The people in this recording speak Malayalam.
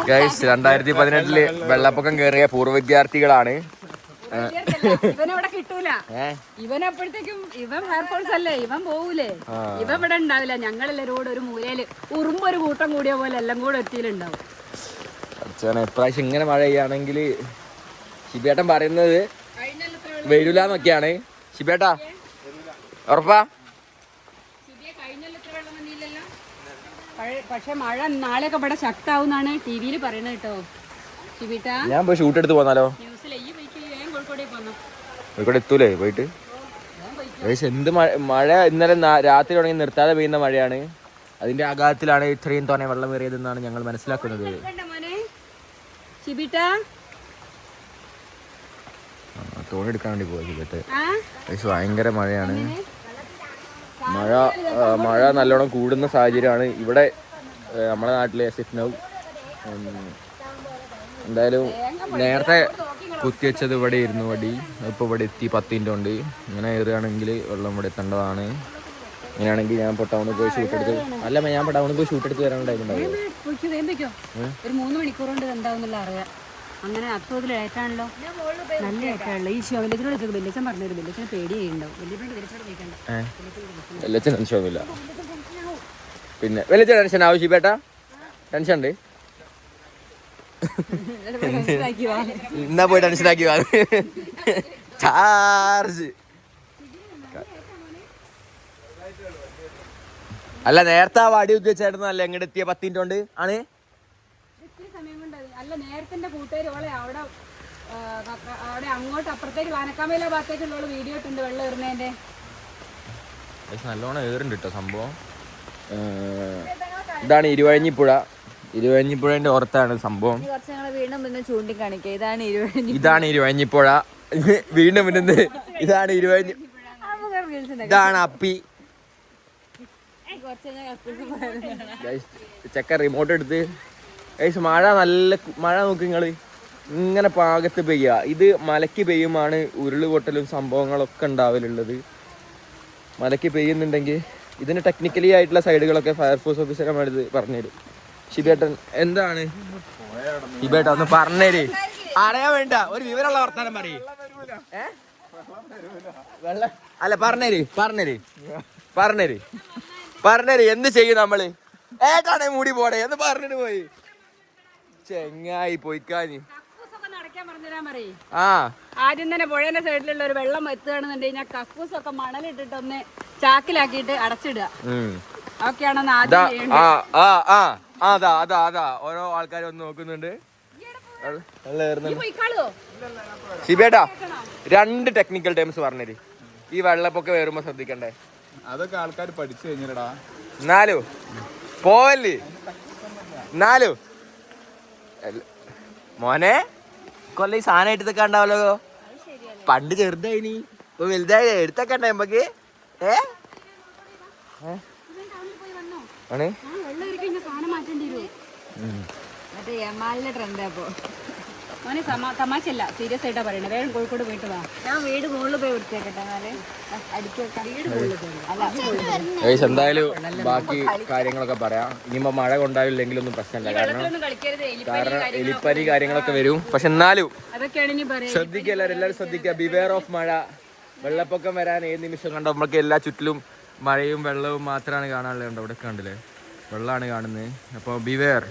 ഗൈസ് 2018 വെള്ളപ്പൊക്കം കയറിയ പൂർവ്വ വിദ്യാർത്ഥികളാണ്. ഇവനവിടെ കിട്ടൂല. ഇവനപ്പോഴത്തേക്കും ഇവൻ ഫയർഫോഴ്സ് അല്ലേ, ഇവൻ പോവൂലേ, ഇവൻ ഇവിടെ ഉണ്ടാവില്ല. ഞങ്ങളെല്ലാരോട് ഒരു മൂലയില് ഉറുമ്പൊരു കൂട്ടം കൂടിയ പോലെ എല്ലാം കൂടെ ഒറ്റയിലുണ്ടാവും. ഇപ്രാവശ്യം ഇങ്ങനെ മഴ പെയ്യാണെങ്കിൽ ശിബേട്ടൻ പറയുന്നത് വരൂലെന്നൊക്കെയാണ്. ശിബേട്ടാ ഉറപ്പാ? പക്ഷെ മഴ നാളെയൊക്കെ ഇവിടെ ശക്താവുന്നാണ് ടിവിയിൽ പറയുന്നത് കേട്ടോ. ശിബിട്ടാ ഞാൻ പോയി ഷൂട്ട് എടുത്ത് പോന്നാലോ? കോഴിക്കോട് എത്തൂലേ പോയിട്ട്? എന്ത് മഴ ഇന്നലെ രാത്രി തുടങ്ങി നിർത്താതെ പെയ്യുന്ന മഴയാണ്. അതിന്റെ ആഘാതത്തിലാണ് ഇത്രയും തോനെ വെള്ളം ഏറിയതെന്നാണ് ഞങ്ങൾ മനസ്സിലാക്കുന്നത്. തോണി എടുക്കാൻ വേണ്ടി പോയി ശിബേട്ട്. ഭയങ്കര മഴയാണ്. മഴ നല്ലോണം കൂടുന്ന സാഹചര്യമാണ് ഇവിടെ നമ്മുടെ നാട്ടിലെ സിഫ്നൗ. എന്തായാലും നേരത്തെ കുത്തിവെച്ചത് ഇവിടെ ഇരുന്നു വടി, ഇപ്പോൾ ഇവിടെ എത്തി 10 മിനിറ്റ് കൊണ്ട്. ഇങ്ങനെ കയറുകയാണെങ്കിൽ വെള്ളം ഇവിടെ എത്തേണ്ടതാണ്. ഇങ്ങനെയാണെങ്കിൽ ഞാൻ ഇപ്പോൾ ടൗണിൽ പോയി ഷൂട്ട് എടുത്ത് ഞാൻ ടൗണിൽ പോയി ഷൂട്ട് എടുത്ത് വരാനുണ്ടായിട്ടുണ്ടാവും. ഒരു 3 മണിക്കൂർ കൊണ്ട് എന്താവുന്നുള്ള അറിയാം. അങ്ങനെ അത്തോതിൽ ഏറ്റാണല്ലോ, നല്ല ഏറ്റാണല്ലോ. ഈ ശോഭലത്തിനോട് വെല്ലച്ചൻ പറഞ്ഞൊരു വെല്ലച്ചനെ പേടി ചെയ്യുന്നുണ്ടാവും. വെല്ലച്ചൻ ടെൻഷനൊന്നുമില്ല. പിന്നെ വെല്ലച്ചൻ ടെൻഷൻ ആവശ്യപ്പെട്ട ടെൻഷൻ ഉണ്ട്. എന്നാ പോയി ടെൻഷനാക്കി വാ. ചാർജ് അല്ല, നേരത്തെ ആ വാടി ഉദ്ദേശിച്ചായിരുന്നു. അല്ല എങ്ങോട്ട് എത്തിയ 10 മിനിറ്റ് കൊണ്ട് ആണ്. അല്ല നേരത്തെ കൂട്ടുകാർ അവിടെ അങ്ങോട്ട് അപ്പുറത്തേക്ക് വാനക്കാമയിലെ ഭാഗത്തേക്കുള്ള വീഡിയോ ഇട്ടുണ്ട് വെള്ളം ഏറുന്നതിന്റെ. നല്ലോണം ഏറുണ്ട് കേട്ടോ സംഭവം. ഇതാണ് ഇരുവഴിഞ്ഞിപ്പുഴന്റെ ഓർത്താണ് സംഭവം. ഇതാണ് ഇരുവഴിഞ്ഞിപ്പുഴ. വീണ്ടും മുന്നത് ഇതാണ് ഇതാണ് അപ്പി. ചെക്ക റിമോട്ട് എടുത്ത് മഴ നോക്ക് നിങ്ങള്. ഇങ്ങനെ പാകത്ത് പെയ്യുക. ഇത് മലയ്ക്ക് പെയ്യുമാണ് ഉരുളുപൊട്ടലും സംഭവങ്ങളൊക്കെ ഉണ്ടാവലുള്ളത്. മലയ്ക്ക് പെയ്യുന്നുണ്ടെങ്കിൽ ഇതിന് ടെക്നിക്കലി ആയിട്ടുള്ള സൈഡുകളൊക്കെ ഫയർഫോഴ്സ് ഓഫീസർമാർ പറഞ്ഞുതരും. ശിബേട്ടൻ എന്താണ് ശിബേട്ട ഒന്ന് പറഞ്ഞേര്. അറിയാൻ വേണ്ട ഒരു വിവരമുള്ള വർത്താനം പറയേ. അല്ല പറഞ്ഞേര് എന്ത് ചെയ്യും നമ്മള്? ഏട്ടാണേ മൂടി പോടെ എന്ന് പറഞ്ഞിട്ട് പോയി. ചെങ്ങായി പോയിക്കാന്. ആദ്യം തന്നെ പുഴേന്റെ സൈഡിലുള്ള ഒരു വെള്ളം എത്തുകയാണെന്നുണ്ടെങ്കിൽ ഞാൻ കക്കൂസൊക്കെ മണലിട്ടിട്ട് ഒന്ന് ചാക്കിലാക്കിയിട്ട് അടച്ചിടുക. ഓക്കെയാണെന്ന് ആദ്യം അതാ ഓരോ ആൾക്കാർ വന്ന് നോക്കുന്നുണ്ട്. ശിബേട്ടാ 2 ടെക്നിക്കൽ ടേംസ് പറഞ്ഞേര്. ഈ വെള്ളപ്പൊക്കെ വരുമ്പോ ശ്രദ്ധിക്കണ്ടേ? അതൊക്കെ ആൾക്കാർ പഠിച്ചു കഴിഞ്ഞാ. എന്നാലും പോവല്ലേ? എന്നാലും മോനെ കൊല്ലം ഈ സാധനമായിട്ട് ഇതൊക്കെ ഉണ്ടാവല്ലോ. പണ്ട് ചെറുതായിനി ഇപ്പൊ വലുതായി എടുത്തൊക്കെ ഉണ്ടേ നമുക്ക്. ആണ് തമാശല്ല, സീരിയസ് ആയിട്ടാ പറയണേ. വേഗം കോഴിക്കോട് പോയിട്ട് വാ. ഞാൻ വീട് മുകളിൽ പോയി വൃത്തിയാക്കട്ടെ. എന്തായാലും ബാക്കി കാര്യങ്ങളൊക്കെ പറയാം. ഇനിയിപ്പോ മഴ കൊണ്ടാവില്ലെങ്കിലൊന്നും പ്രശ്നമില്ല. കാരണം എലിപ്പനി കാര്യങ്ങളൊക്കെ വരും. പക്ഷെ എന്നാലും ശ്രദ്ധിക്കുക, എല്ലാവരും ശ്രദ്ധിക്കുക. ബിവെയർ ഓഫ് മഴ. വെള്ളപ്പൊക്കം വരാൻ ഏത് നിമിഷം കണ്ടോ. നമ്മൾക്ക് എല്ലാ ചുറ്റിലും മഴയും വെള്ളവും മാത്രമാണ് കാണാനുള്ളത്. ഇവിടെ കണ്ടില്ലേ വെള്ളമാണ് കാണുന്നത്. അപ്പോൾ ബിവെയർ.